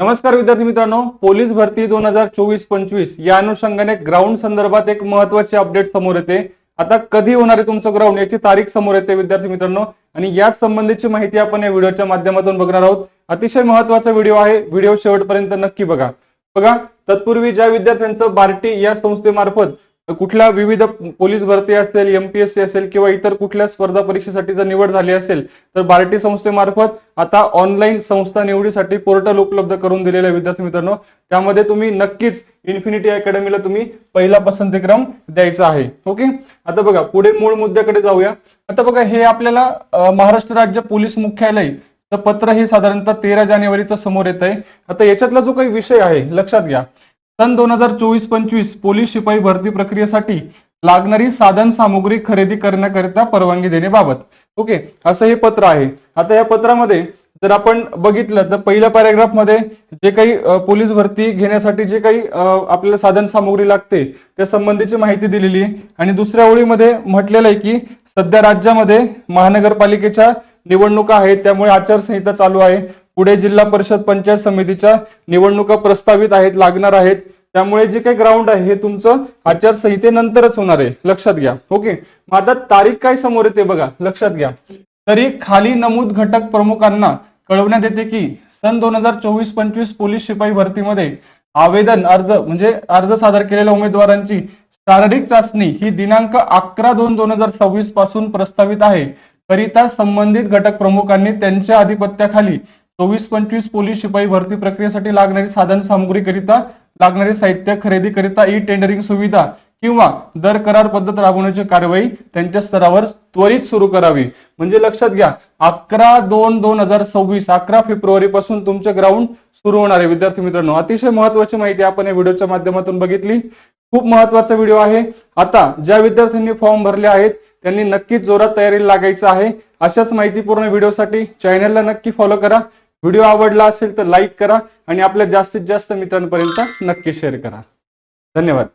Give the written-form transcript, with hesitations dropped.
नमस्कार विद्यार्थी मित्रांनो, पोलीस भरती 2024-25 या अनुषंगाने ग्राउंड संदर्भात एक महत्त्वाची अपडेट समोर येते। आता कधी होणार आहे तुमचं ग्राउंड याची तारीख समोर येते विद्यार्थी मित्रांनो, आणि याच संबंधीची माहिती आपण या व्हिडिओच्या माध्यमातून बघणार आहोत। अतिशय महत्त्वाचा व्हिडिओ आहे, व्हिडिओ शेवटपर्यंत नक्की बघा। तत्पूर्वी ज्या विद्यार्थ्यांचं बार्टी या संस्थेमार्फत कुठल्या विविध पोलीस भरती असेल, एमपीएससी असेल किंवा इतर कुठल्या स्पर्धा परीक्षेसाठी जर निवड झाली असेल तर बार्टी संस्थेमार्फत आता ऑनलाईन संस्था निवडीसाठी पोर्टल उपलब्ध करून दिलेले विद्यार्थी मित्रांनो, त्यामध्ये तुम्ही नक्कीच इन्फिनिटी अकॅडमीला तुम्ही पहिला पसंतीक्रम द्यायचा आहे। ओके, आता बघा पुढे मूळ मुद्द्याकडे जाऊया। आता बघा हे आपल्याला महाराष्ट्र राज्य पोलीस मुख्यालय तर पत्र हे साधारणतः 13 जानेवारीचं समोर येत आहे। आता याच्यातला जो काही विषय आहे लक्षात घ्या, सन 2024-25 पोलीस शिपाई भरती प्रक्रियेसाठी लागणारी साधन सामुग्री खरेदी करण्याकरिता परवानगी देण्याबाबत ओके असं हे पत्र आहे। आता या पत्रामध्ये जर आपण बघितलं तर पहिल्या पॅराग्राफ मध्ये जे काही पोलीस भरती घेण्यासाठी जे काही आपल्याला साधन सामुग्री लागते त्या संबंधीची माहिती दिलेली आहे, आणि दुसऱ्या ओळीमध्ये म्हटलेलं आहे की सध्या राज्यामध्ये महानगरपालिकेच्या निवडणुका आहेत, त्यामुळे आचारसंहिता चालू आहे। पुढे जिल्हा परिषद पंचायत समितीच्या निवडणुका प्रस्तावित आहेत, लागणार आहेत, त्यामुळे जे काही ग्राउंड आहे हे तुमचं आचारसंहितेनंतरच होणार आहे, लक्षात घ्या। ओके, मग आता तारीख काय समोर येते बघा, लक्षात घ्या। तरी खाली नमूद घटक प्रमुखांना कळवण्यात येते की सन 2024-25 पोलीस शिपाई भरतीमध्ये आवेदन अर्ज सादर केलेल्या उमेदवारांची शारीरिक चाचणी ही दिनांक 11/2/2026 पासून प्रस्तावित आहे, करिता संबंधित घटक प्रमुखांनी त्यांच्या अधिपत्याखाली 24-25 पोलीस शिपाई भरती प्रक्रियेसाठी लागणारी साधन सामुग्री करिता लागणारे साहित्य खरेदी करिता ई टेंडरिंग सुविधा किंवा दर करार पद्धत राबवण्याची कारवाई त्यांच्या स्तरावर त्वरित सुरू करावी। म्हणजे लक्षात घ्या 11/2/2026 11 फेब्रुवारी पासून तुमचे ग्राउंड सुरू होणार आहे विद्यार्थी मित्रांनो। अतिशय महत्त्वाची माहिती आपण या व्हिडिओच्या माध्यमातून बघितली, खूप महत्त्वाचा व्हिडिओ आहे। आता ज्या विद्यार्थ्यांनी फॉर्म भरले आहेत त्यांनी नक्कीच जोरात तयारीला लागायचं आहे। अशाच माहितीपूर्ण व्हिडिओसाठी चॅनलला नक्की फॉलो करा। व्हिडिओ आवडला असेल तर लाईक करा आणि आपल्या जास्तीत जास्त मित्रांपर्यंत नक्की शेअर करा। धन्यवाद।